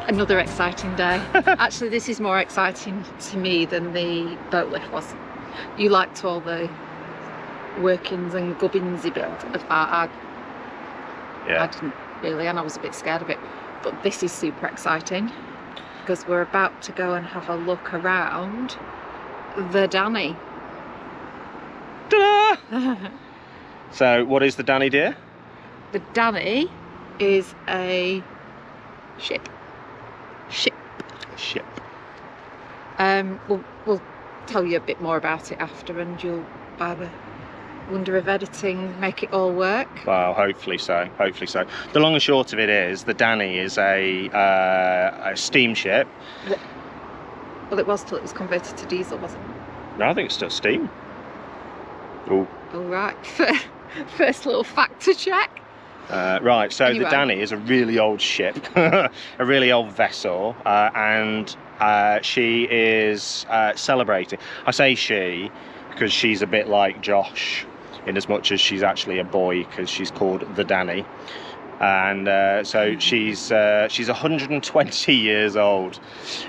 Another exciting day. Actually, this is more exciting to me than the boat lift was. You liked all the workings and gubbinsy bit of that. I didn't really, and I was a bit scared of it. But this is super exciting because we're about to go and have a look around the Danny. Ta-da! So, what is the Danny, dear? The Danny is a ship. Ship. We'll tell you a bit more about it after, and you'll, by the wonder of editing, make it all work. Well, hopefully so. Hopefully so. The long and short of it is, the Danny is a steamship. Well, it was till it was converted to diesel, wasn't it? No, I think it's still steam. Oh. All right. First little fact to check. Right, so anyway. The Danny is a really old ship, a really old vessel, and she is celebrating. I say she because she's a bit like Josh, in as much as she's actually a boy, because she's called the Danny. And so she's 120 years old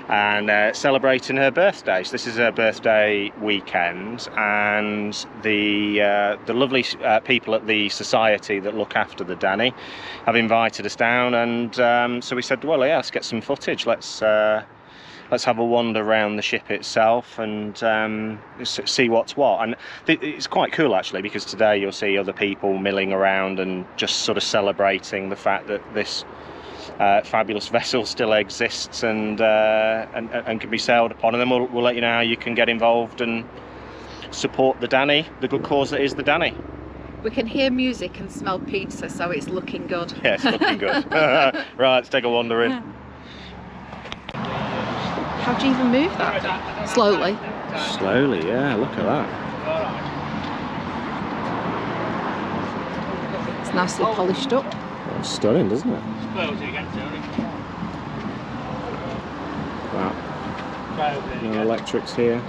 and celebrating her birthday. So this is her birthday weekend, and the lovely people at the society that look after the Danny have invited us down, and so we said, well, yeah, let's get some footage. Let's have a wander around the ship itself and see what's what. And it's quite cool, actually, because today you'll see other people milling around and just sort of celebrating the fact that this fabulous vessel still exists and can be sailed upon. And then we'll let you know how you can get involved and support the Danny, the good cause that is the Danny. We can hear music and smell pizza, so it's looking good. Yeah, it's looking good. Right, let's take a wander in. How do you even move that? Slowly. Slowly, yeah, look at that. It's nicely polished up. Well, it's stunning, doesn't it? Wow. No electrics here.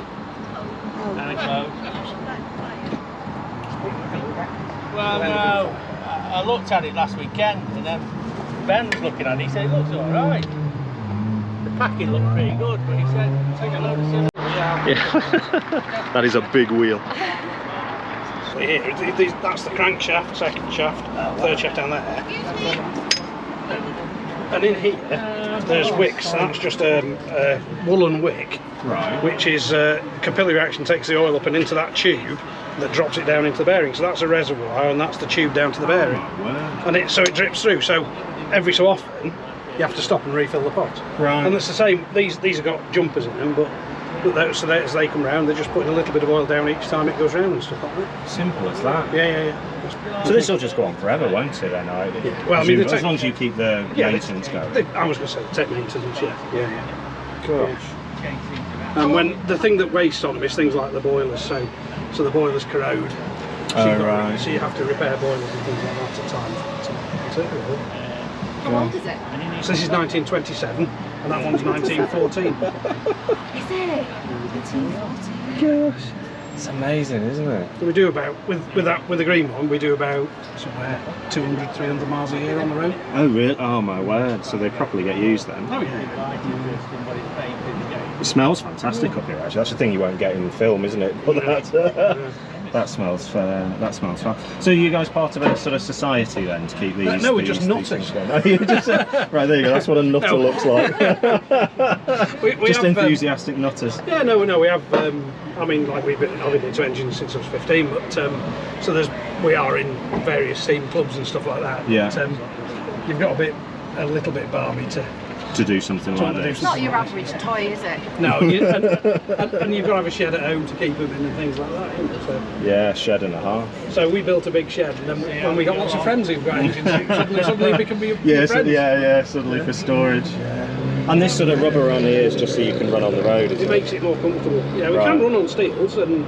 Well, no, I looked at it last weekend, and then Ben was looking at it. He said it looks all right. The packing looked pretty good, but he said take a load of silver. Yeah. That is a big wheel. Here, that's the crankshaft, second shaft, third shaft down there. And in here, there's wicks. That's just a woolen wick, Right. which is capillary action takes the oil up and into that tube that drops it down into the bearing. So that's a reservoir, and that's the tube down to the bearing. And so it drips through. So every so often, you have to stop and refill the pot. Right. And it's the same. These have got jumpers in them, but as they come round, they're just putting a little bit of oil down each time it goes round and stuff like that. Simple as that. Yeah. So this will just go on forever, won't it? Then, Yeah. Well, I mean, as long as you keep the maintenance going. I was going to say take maintenance. Yeah. Gosh. And when the thing that wastes on them is things like the boilers. So the boilers corrode. Right. So you have to repair boilers and things like that at times. That's it, really. How old is it? So this is 1927, and that one's 1914. Is it? 1914. Gosh. It's amazing, isn't it? So we do about, with the green one, we do about somewhere 200, 300 miles a year on the road. Oh, really? Oh, my word. So they properly get used then? Oh, yeah. It smells fantastic up here, actually. That's the thing you won't get in film, isn't it? But that smells fun. So you guys part of a sort of society then to keep these? No, we're just these nutters. things going? Oh, you just, right, there you go. That's what a nutter looks like. We just have, enthusiastic nutters. Yeah, no, we have. I mean, like I've been into engines since I was 15, but so we are in various steam clubs and stuff like that. Yeah. But, you've got a little bit balmy to do something like this. It's not your average toy, is it? No, and you've got to have a shed at home to keep them in and things like that. So. Yeah, shed and a half. So we built a big shed, and then when we got lots of friends who've got engines, suddenly we can be your friends. Suddenly for storage. And this sort of rubber on here is just so you can run on the road, isn't it? Makes it more comfortable. Yeah, we can run on steels, and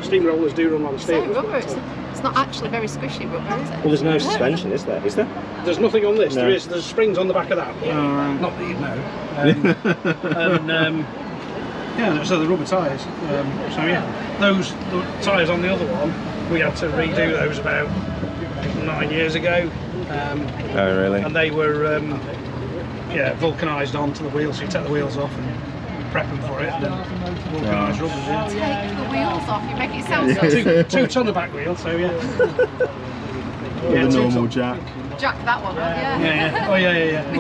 steam rollers do run on steels. Rubber, it's not actually very squishy rubber, is it? Well, there's no suspension, is there? Is there? There's nothing on this. No. There's springs on the back of that. Not that you'd know. So the rubber tyres. The tyres on the other one, we had to redo those about 9 years ago. Oh, really? And they were vulcanised onto the wheels. So you take the wheels off and prep them for it, and then vulcanised rubbers. Yeah. Take the wheels off. You make it sound so. 2 ton of back wheel. So yeah. With a normal jack. Jack that one. Yeah. Yeah. Oh yeah.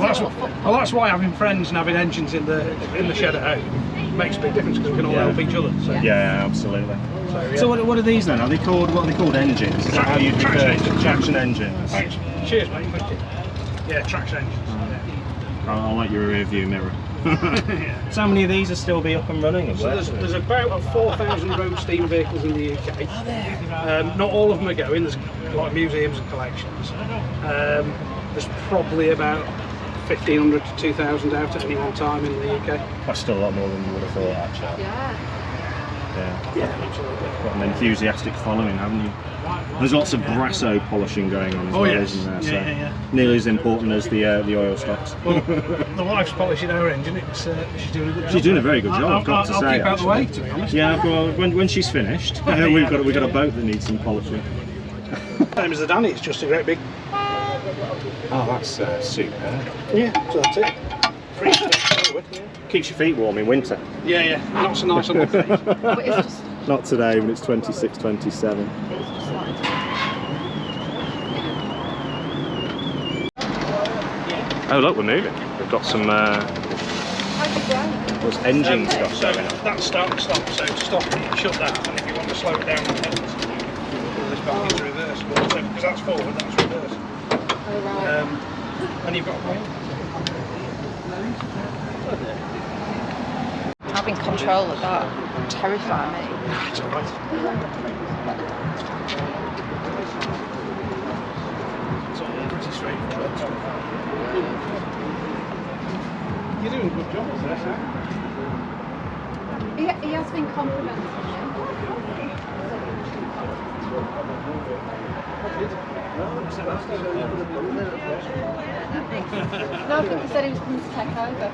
Well, that's why having friends and having engines in the shed at home makes a big difference, because we can all help each other. So. Yeah, absolutely. So what are these then? Are they called, what are they called, engines? Is that how you traction refer to engines. traction engines? Thanks. Cheers, mate. Thank you. Yeah, traction engines. I'll like your rear view mirror. So how many of these will still be up and running? So there's about 4,000 road steam vehicles in the UK. Not all of them are going. There's a lot of museums and collections. There's probably about 1,500 to 2,000 out at any one time in the UK. That's still a lot more than you would have thought, actually. Yeah, absolutely. Got an enthusiastic following, haven't you? There's lots of brasso polishing going on as well, yes. isn't there? Yeah. Nearly as important as the oil stocks. Well, the wife's polishing our engine. She's doing a good job. She's doing a very good job, I've got to say. I'll keep out the way, actually. to be honest. Yeah, well, when she's finished, we've got a boat that needs some polishing. Same as the Danny. It's just a great big. Oh, that's superb. Yeah, so that's it. Pretty straightforward. Keeps your feet warm in winter. Yeah. Not so nice on the feet. But it's just. Not today when it's 26, 27. Oh look, we're moving. We've got some there's engine stuff going on. That's start and stop. So to stop it, you shut that, and if you want to slow it down, you pull this back into reverse. Because that's forward, that's reverse. Oh, right. And you've got a wheel. Having control of that terrify me. It's alright. It's all pretty straightforward. You're doing a good job with this, huh? He has been complimenting me. No, I think he said he was coming to take over.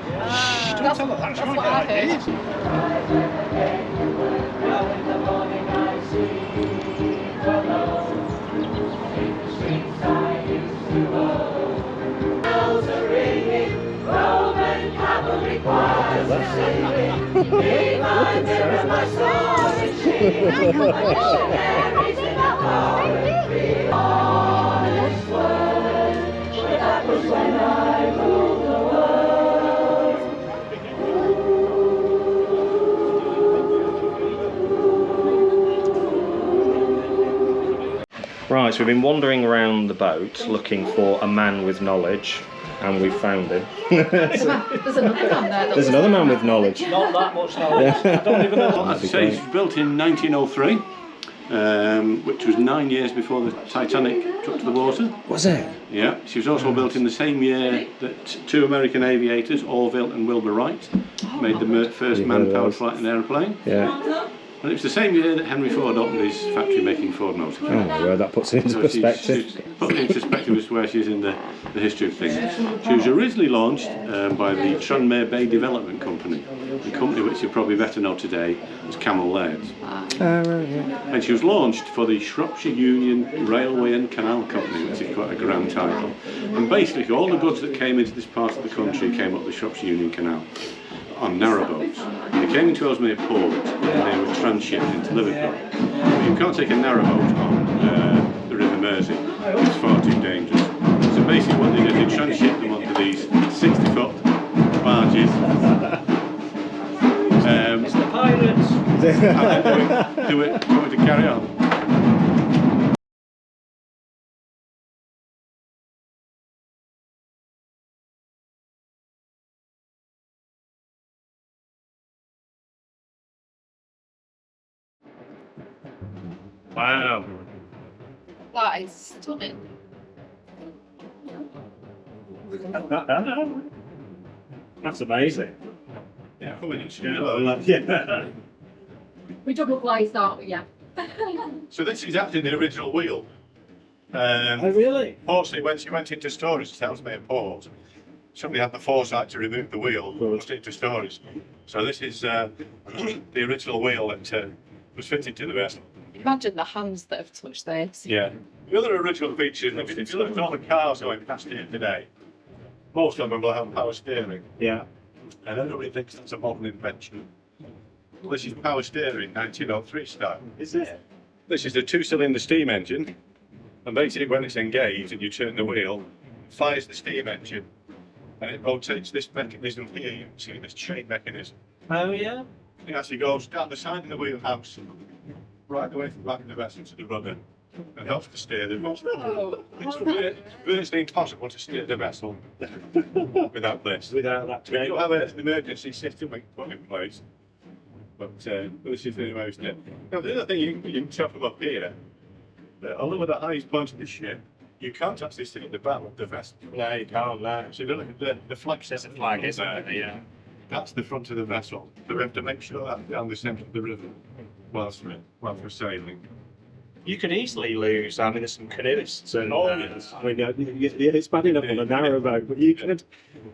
Don't tell her that, That's what I heard. Right, so we've been wandering around the boat looking for a man with knowledge, and we've found him. There's another man there. There's another man with knowledge. Not that much knowledge. I don't even know. That'd be So it great. was built in 1903, which was 9 years before the Titanic took to the water. Was it? Yeah, she was also built in the same year that 2 American aviators, Orville and Wilbur Wright, made the first You've heard of man-powered those. flight in an aeroplane. Yeah. And it was the same year that Henry Ford opened his factory making Ford motors. Oh, well, that puts it into So she's perspective. put it into perspective as to where she is in the history of things. She was originally launched by the Tranmere Bay Development Company, the company which you probably better know today as CANALS. And she was launched for the Shropshire Union Railway and Canal Company, which is quite a grand title. And basically all the goods that came into this part of the country came up the Shropshire Union Canal on narrowboats. They came into Ellesmere Port and they were transshipped into Liverpool. But you can't take a narrowboat on the River Mersey, it's far too dangerous. So basically what they did, they transshipped them onto these 60-foot barges. It's the pirates. And then do it to carry on. Wow. That is stunning. That's amazing. Yeah, coming in Yeah. We double glazed, aren't we? Yeah. So this is actually the original wheel. Really? Fortunately, when she went into storage at Ellesmere Port, somebody had the foresight to remove the wheel and put it into storage. So this is the original wheel that was fitted to the vessel. Imagine the hands that have touched this. Yeah. The other original feature, if you look at all the cars going past here today, most of them will have power steering, Yeah. and everybody thinks that's a modern invention. Well, this is power steering, 1903 style. Is it? This is a 2-cylinder steam engine, and basically when it's engaged and you turn the wheel, it fires the steam engine, and it rotates this mechanism here. You can see this chain mechanism. Oh yeah. It actually goes down the side of the wheelhouse, right away from the back of the vessel to the rudder, and helps to steer the vessel. Oh, It's virtually impossible to steer the vessel without this. Without that We do have an emergency system we can put in place, but this is the way it's done. Now, the other thing, you can chop them up here, that although at the highest point of the ship, you can't actually see the bow of the vessel. No, you can't. No. So if you look at the flag There's a system flag, on isn't there, there? Yeah. that's the front of the vessel. So we have to make sure that's down the centre of the river whilst we're sailing. You could easily lose. I mean, there's some canoeists, and Oh, yes. I mean, it's bad enough on a narrowboat, but you could.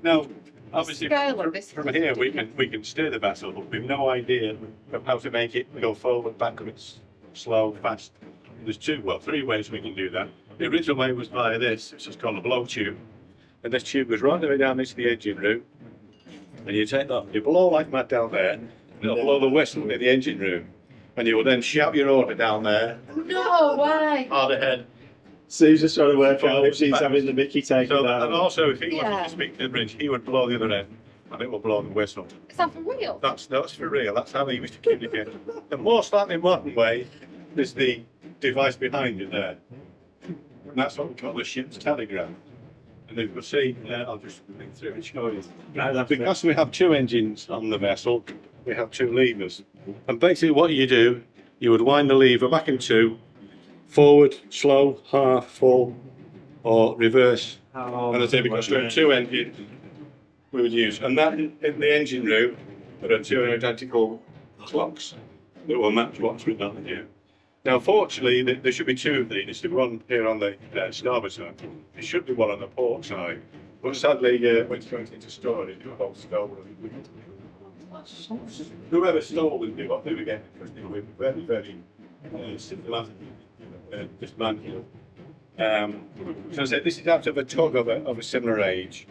Now, obviously, Scale of this. from here we can steer the vessel, but we've no idea of how to make it go forward, backwards, slow, fast. There's three ways we can do that. The original way was via this, which is called a blow tube, and this tube goes right the way down into the engine room, and you take that, you blow like mad down there, and it'll blow the whistle in the engine room, and you will then shout your order down there, No way. hard ahead. Sue's just trying to work out Forward, if she's backwards. having the Mickey taken So, and down. also, if he wanted Yeah. to speak to the bridge, he would blow the other end, and it will blow the whistle. Is that for real? That's for real. That's how they used to communicate. The more slightly modern way is the device behind it there, and that's what we call the ship's telegram. And as you'll see, I'll just link through and show you. Because we have two engines on the vessel, we have two levers. And basically, what you do, you would wind the lever back in two, forward, slow, half, full, or reverse. And as I say, because we have two engines, we would use. And that in the engine room, there are two identical clocks that will match what's written on here. Now, fortunately, there should be two of these. There should be one here on the starboard side. There should be one on the port side. But sadly, when it's going into storage, it was all stolen. Whoever stole them, they got them again because they were very, very systematic, dismantled. So I said, this is out of a tug of a similar age.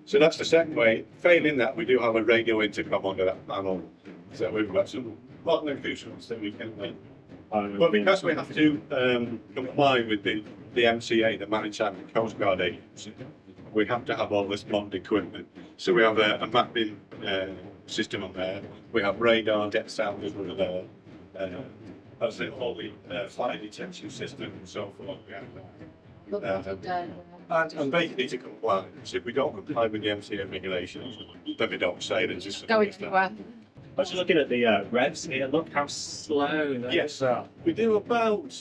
So that's the second way. Failing that, we do have a radio intercom under that panel. So we've got some modern acoustic that we can make. But because we have to comply with the MCA, the Maritime and Coast Guard Agency, we have to have all this modern equipment. So we have a mapping system on there. We have radar, depth sounders under there. As I say, all the fire detection system and so forth. We have that. And basically to comply. So if we don't comply with the MCA regulations, then we don't say that. Just Go anywhere. I was looking at the revs here. Look how slow. Yes, we do about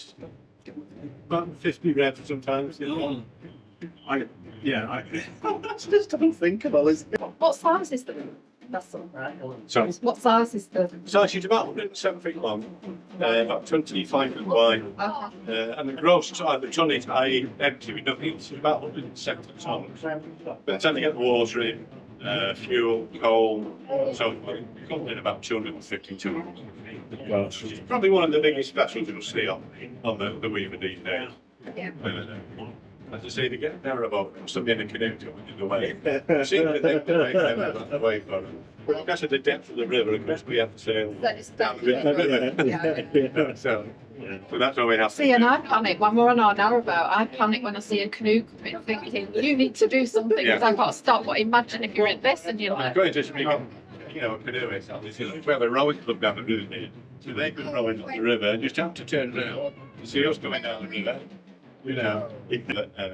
50 revs sometimes. That's just unthinkable, isn't it? What size is the vessel? Sorry. What size is the? So she's about 107 feet long, about 25 feet wide, Okay. and the gross the tonnage, i.e. empty with nothing, it's about 170 tons. By the time you get the water in, fuel, coal, so it comes in about 250 tons. Well, It's probably one of the biggest vessels you'll see on the Weaver these days. Yeah. As I say, to get narrowboat, somebody in a canoe to in the way. Seems that they make them away from it. But because of the depth of the river, of course, we have to sail That is down the river. Yeah. So that's why we have See, and I panic when we're on our narrowboat. I panic when I see a canoe coming, thinking you need to do something because Yeah. I've got to stop. But imagine if you're in this and you're It's like, going to speak, a canoe is obviously we have a rowing club down the river here. So they could row into the river and just have to turn around to see us going down the river.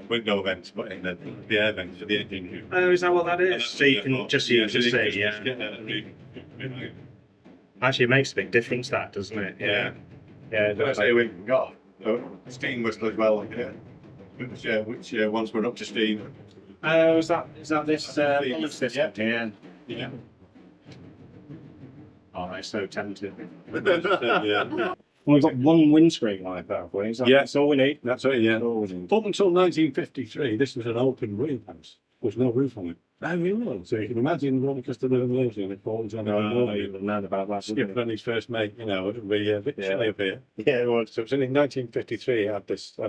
Window vents, but in the air vents for the engine room. oh, is that what that is? So you can just see, Actually, it makes a big difference, that, doesn't it? Yeah. I say we've got a steam whistle as well, which once we're up to steam. Oh, is that this system? Yeah. Yeah. Oh, it's so tempting. Yeah. Well, we've got one windscreen like that, please. That's all we need. That's right, yeah. All we need. Up until 1953, this was an open wheelhouse with no roof on it. Oh, really? So you can imagine rolling across the river Mersey and it falls on the You'll learn about that. Skipper on his first mate, it would be a bit chilly up here. Yeah, it was. So it was only in 1953 had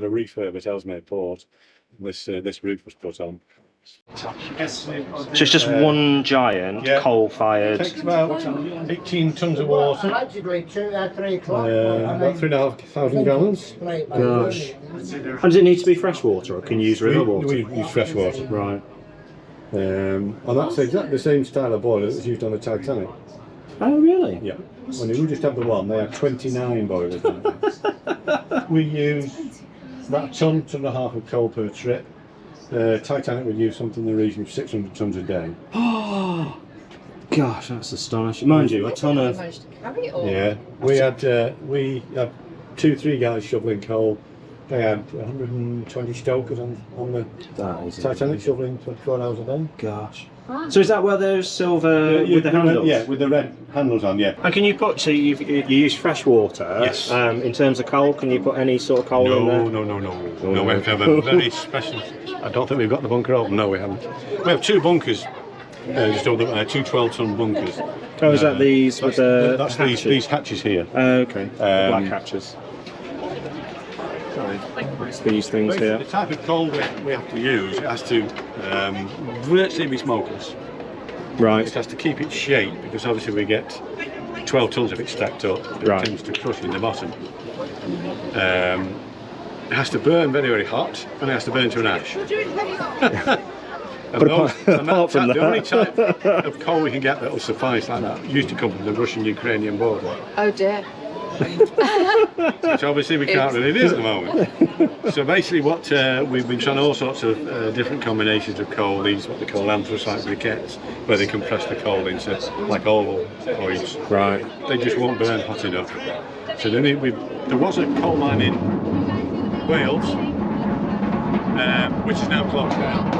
a refurb at Ellesmere Port. This roof was put on. So it's just one giant Yeah. coal-fired. Takes about 18 tons of water, about 3,500 gallons. Gosh. And does it need to be fresh water, or can you use river water? We use fresh water. Right. And that's exactly the same style of boiler that was used on the Titanic. Oh, really? Yeah. When we just have the one, they have 29 boilers. We use about a ton and a half of coal per trip. Titanic would use something in the region of 600 tons a day. Oh, gosh, that's astonishing. Mind you, a ton of. Yeah. We had 2-3 guys shoveling coal. They had 120 stokers on the Titanic shoveling 24 hours a day. Gosh. So is that where there's silver with the handles? Yeah, with the red handles on, yeah. And can you put, so you use fresh water? Yes. In terms of coal, can you put any sort of coal in there? No, we have a very special. I don't think we've got the bunker open. No, we haven't. We have 2 bunkers, just over 2 12-ton bunkers. Oh, is that these with the That's hatches? these hatches here. Okay, black hatches. Sorry, it's these things here. The type of coal we have to use, it has to virtually be smokeless. Right. It has to keep its shape, because obviously we get 12 tons of it stacked up. It Right. tends to crush in the bottom. It has to burn very, very hot, and it has to burn to an ash. But apart from the only that, type of coal we can get that will suffice like that used to come from the Russian-Ukrainian border, Oh dear. which obviously we can't really do at the moment. So basically what we've been trying all sorts of different combinations of coal, these what they call anthracite briquettes, where they compress the coal into like oval oils. right. They just won't burn hot enough. So then there was a coal mine in Wales, which is now closed down.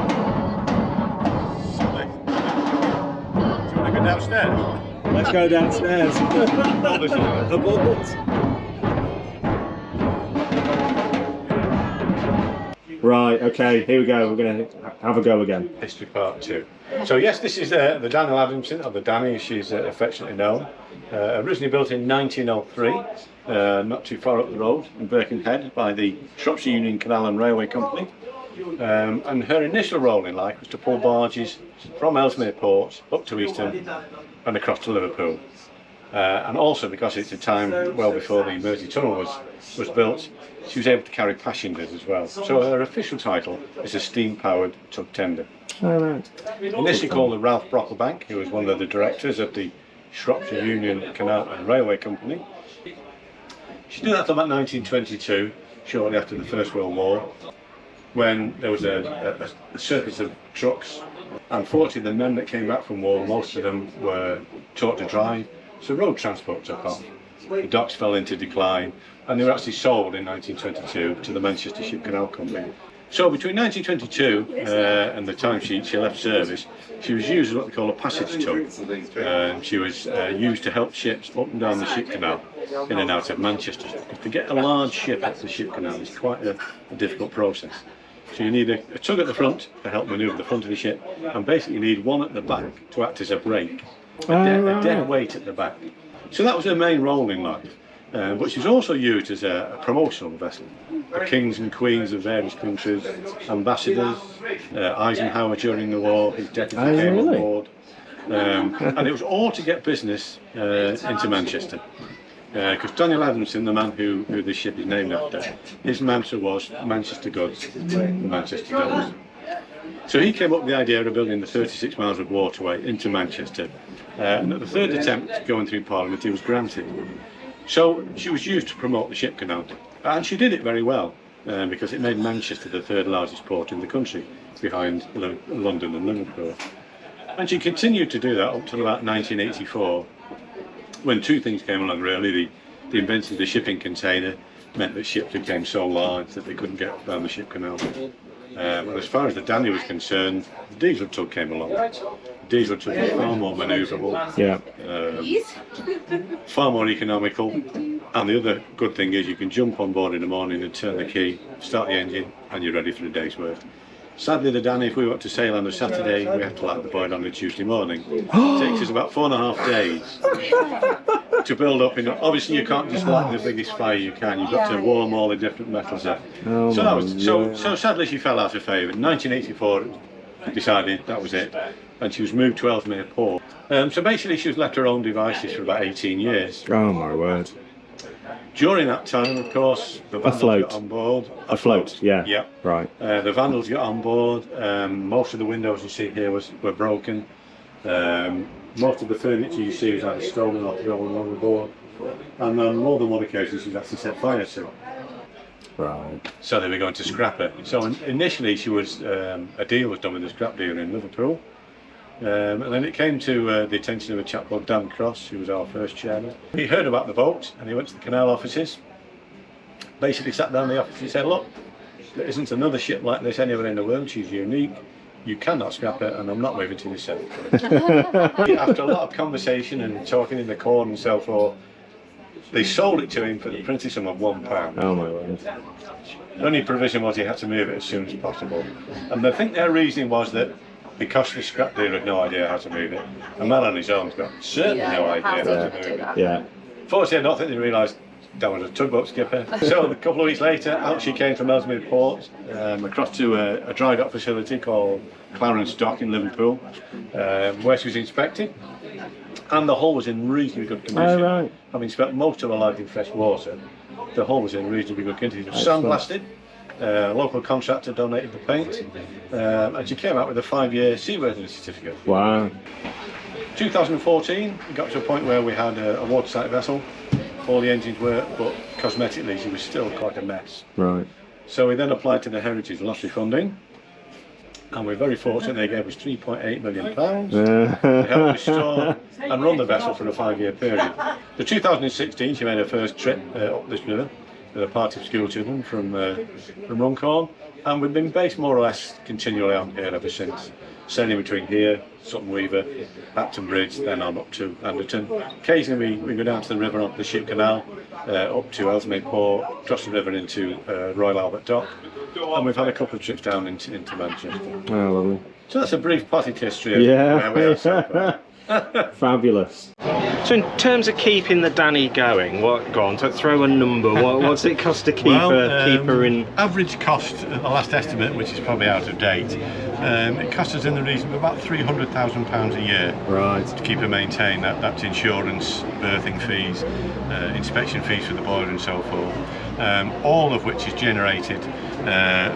So do you want to go downstairs? Let's go downstairs. Oh, there's The bubbles. Right, okay, here we go. We're going to have a go again. History Part 2. So yes, this is the Daniel Adamson, or the Danny as she's affectionately known. Originally built in 1903, not too far up the road in Birkenhead by the Shropshire Union Canal and Railway Company. And her initial role in life was to pull barges from Ellesmere Port up to Easton and across to Liverpool. And also because it's a time well before the Mersey Tunnel was built, she was able to carry passengers as well. So her official title is a steam-powered tug tender. All right. Initially called the Ralph Brocklebank, who was one of the directors of the Shropshire Union Canal and Railway Company. She did that until about 1922, shortly after the First World War, when there was a surplus of trucks. Unfortunately, the men that came back from war, most of them were taught to drive, so road transport took off. The docks fell into decline, and they were actually sold in 1922 to the Manchester Ship Canal Company. So between 1922 and the time she left service, she was used as what they call a passage tug. She was used to help ships up and down the ship canal in and out of Manchester. To get a large ship up the ship canal is quite a difficult process. So you need a tug at the front to help manoeuvre the front of the ship, and basically you need one at the back to act as a brake, a dead weight at the back. So that was her main role in life. But she's also used as a promotional vessel. The kings and queens of various countries, ambassadors, Eisenhower during the war, his deputy came on board. And it was all to get business into Manchester. Because Daniel Adamson, the man who this ship is named after, his mantra was Manchester goods, Manchester goods. So he came up with the idea of building the 36 miles of waterway into Manchester. And at the third attempt going through Parliament, he was granted. So she was used to promote the ship canal, and she did it very well, because it made Manchester the third largest port in the country, behind London and Liverpool. And she continued to do that up till about 1984, when two things came along really. The invention of the shipping container meant that ships became so large that they couldn't get down the ship canal. And as far as the Danny was concerned, the diesel tug came along. The diesel tug was far more manoeuvrable, far more economical, and the other good thing is you can jump on board in the morning and turn the key, start the engine, and you're ready for the day's work. Sadly, the Danny, if we want to sail on a Saturday, we have to light the board on a Tuesday morning. It takes us about 4.5 days to build up. Obviously, you can't just light the biggest fire you can. You've got to warm all the different metals up. So sadly, she fell out of favour. In 1984, decided that was it, and she was moved to Ellesmere Port. So basically she was left to her own devices for about 18 years. Oh my word. During that time, of course, the Vandals got on board. Afloat, yeah. Yeah. Right. The Vandals got on board. Most of the windows you see here were broken. Most of the furniture you see was either stolen or thrown overboard. And on more than one occasion, she's actually set fire to. Right. So they were going to scrap her. So initially, she was a deal was done with a scrap dealer in Liverpool. And then it came to the attention of a chap called Dan Cross, who was our first chairman. He heard about the boat and he went to the canal offices. Basically sat down in the office and said, look, there isn't another ship like this anywhere in the world. She's unique. You cannot scrap her, and I'm not moving till you sell it. After a lot of conversation and talking in the corner and so forth, they sold it to him for the princely sum of £1. Oh my word. The only provision was he had to move it as soon as possible. And I think their reasoning was that because the scrap dealer had no idea how to move it, a man on his own's got certainly no idea how to move it. Yeah. Fortunately, I don't think they realised that was a tugboat skipper. So a couple of weeks later, out she came from Ellesmere Port, across to a dry dock facility called Clarence Dock in Liverpool, where she was inspected. And the hull was in reasonably good condition. Oh, right. Having spent most of her life in fresh water, the hull was in reasonably good condition. It was sandblasted. A local contractor donated the paint, and she came out with a 5-year seaworthiness certificate. Wow. 2014, we got to a point where we had a watertight vessel. All the engines worked, but cosmetically she was still quite a mess. Right. So we then applied to the Heritage Lottery funding, and we're very fortunate they gave us £3.8 million to help restore and run the vessel for a 5-year period. So 2016 she made her first trip up this river with a party of school children from Runcorn, and we've been based more or less continually on here ever since, sailing between here, Sutton Weaver, Acton Bridge, then on up to Anderton. Occasionally we go down to the river onto the Ship Canal, up to Ellesmere Port, across the river into Royal Albert Dock, and we've had a couple of trips down into Manchester. Oh, lovely. So that's a brief potted history of where we are so far. Fabulous. So in terms of keeping the Danny going, go on, so throw a number. What's it cost to keep her in? Average cost at the last estimate, which is probably out of date, it cost us in the region of about £300,000 a year. Right. To keep her maintained. That's insurance, berthing fees, inspection fees for the boiler and so forth. All of which is generated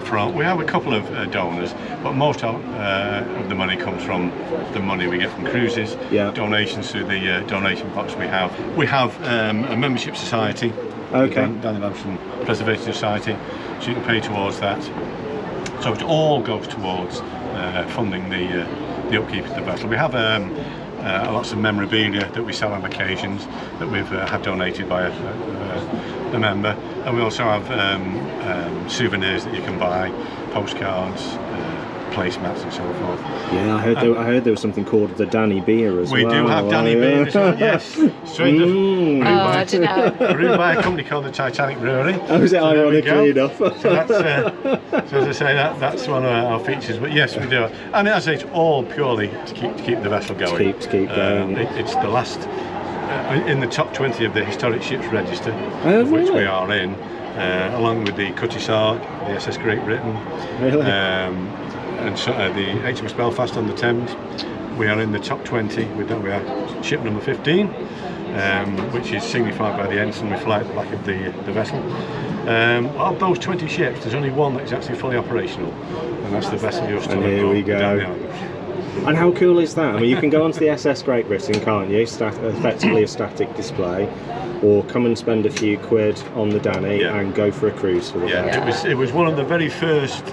from. We have a couple of donors, but most of the money comes from the money we get from cruises, donations through the donation box we have. We have a membership society, Daniel Adamson Preservation Society, so you can pay towards that. So it all goes towards funding the upkeep of the vessel. We have lots of memorabilia that we sell on occasions that we've had donated by a member, and we also have souvenirs that you can buy, postcards, placemats and so forth. Yeah, I heard there was something called the Danny beer as well. We do have Danny beer, yes. Brewed by a company called the Titanic Brewery. Oh, is it ironically enough? So that's, so as I say, that's one of our features. But yes, we do. And as I say, it's all purely to keep the vessel going. To keep going. It's the last in the top 20 of the historic ships register, of which we are in, along with the Cutty Sark, the SS Great Britain. Really? And so, the HMS Belfast on the Thames. We are in the top 20. We are ship number 15, which is signified by the ensign we fly at the back of the vessel. Of those 20 ships, there's only one that's actually fully operational, and that's the vessel you're still. And here we go. And how cool is that? I mean, you can go onto the SS Great Britain, can't you? Effectively a static display, or come and spend a few quid on the Danny and go for a cruise for the day. It was one of the very first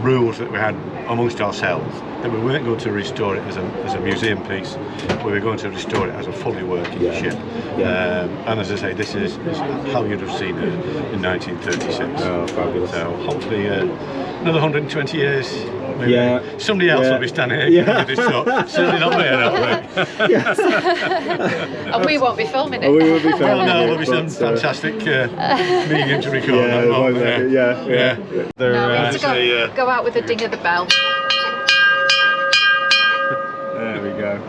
rules that we had amongst ourselves, that we weren't going to restore it as a museum piece, we were going to restore it as a fully working ship. And as I say, this is how you'd have seen it in 1936. Oh, fabulous. So hopefully another 120 years, maybe somebody else will be standing here with this talk. Certainly not me, I don't think. And we won't be filming it. We will be filming Well, no, there'll be some fantastic medium to record that. Now we need to go out with a ding of the bell. There we go.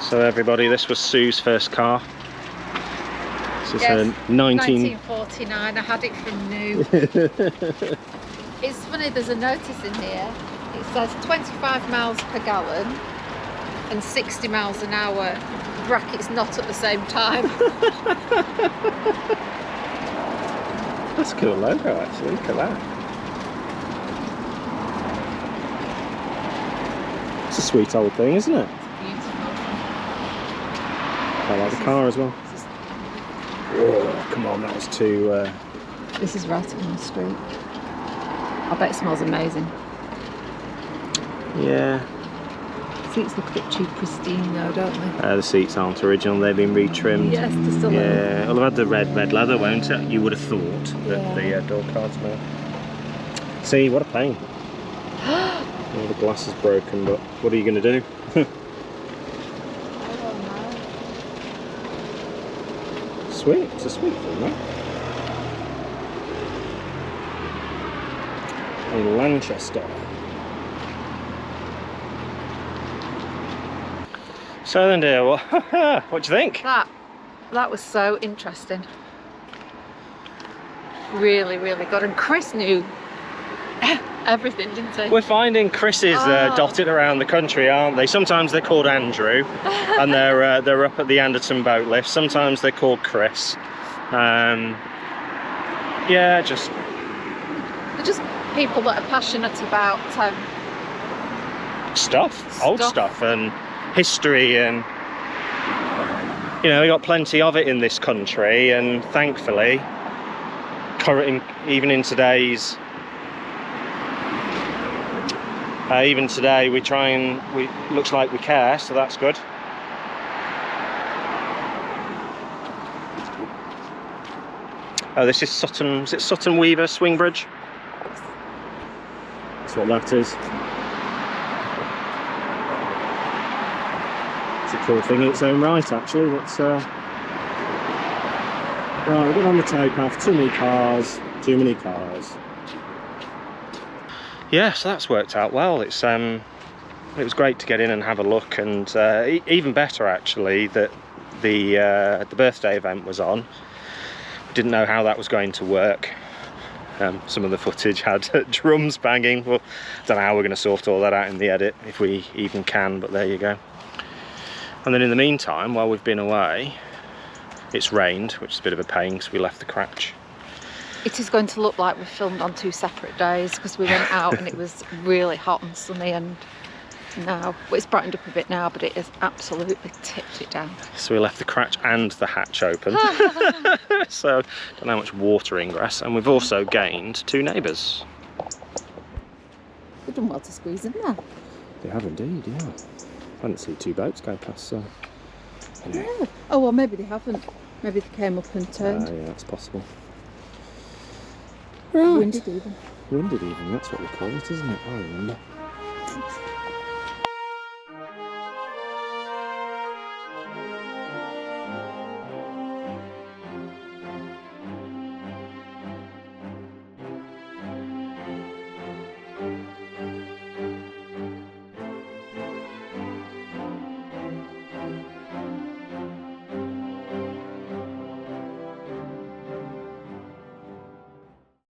So everybody, this was Sue's first car. This is her 1949. I had it from new. It's funny, there's a notice in here. It says 25 miles per gallon and 60 miles an hour. Brackets not at the same time. That's a cool logo, actually. Look at that. It's a sweet old thing, isn't it? Beautiful. I like the car as well. Oh, come on, that was too... This is right on the street. I bet it smells amazing. Yeah. Seats look a bit too pristine though, don't they? The seats aren't original, they've been retrimmed. Yes, just a little. Yeah, it'll have had the red leather, won't it? You would have thought that Yeah. the door cards were. See, what a pain. All the glass is broken, but what are you going to do? Sweet, it's a sweet thing, that. In Lanchester. So then, dear, what do you think? That was so interesting. Really, really good. And Chris knew everything, didn't he? We're finding Chris's dotted around the country, aren't they? Sometimes they're called Andrew, and they're up at the Anderton boat lift. Sometimes they're called Chris. Yeah, just They're just people that are passionate about old stuff, and history, and you know, we got plenty of it in this country, and thankfully, even in today's. Even today we try and looks like we care, so that's good. Oh, this is Sutton, is it Sutton Weaver Swing Bridge? That's what that is. It's a cool thing in its own right, actually. Let's right, we're going on the towpath. Too many cars. Yeah, so that's worked out well. It was great to get in and have a look, and even better actually that the birthday event was on. Didn't know how that was going to work. Some of the footage had drums banging. Well, don't know how we're going to sort all that out in the edit, if we even can, but there you go. And then in the meantime, while we've been away, it's rained, which is a bit of a pain because we left the cratch. It is going to look like we filmed on 2 separate days because we went out and it was really hot and sunny, and now, well, it's brightened up a bit now, but it has absolutely tipped it down. So we left the cratch and the hatch open. So don't know how much water ingress, and we've also gained 2 neighbours. They've done well to squeeze in there. They have indeed, yeah. I didn't see 2 boats go past, so anyway. Yeah. Oh well, maybe they haven't. Maybe they came up and turned. Yeah, that's possible. Right. Winded even. Winded even, that's what we call it, isn't it? I remember.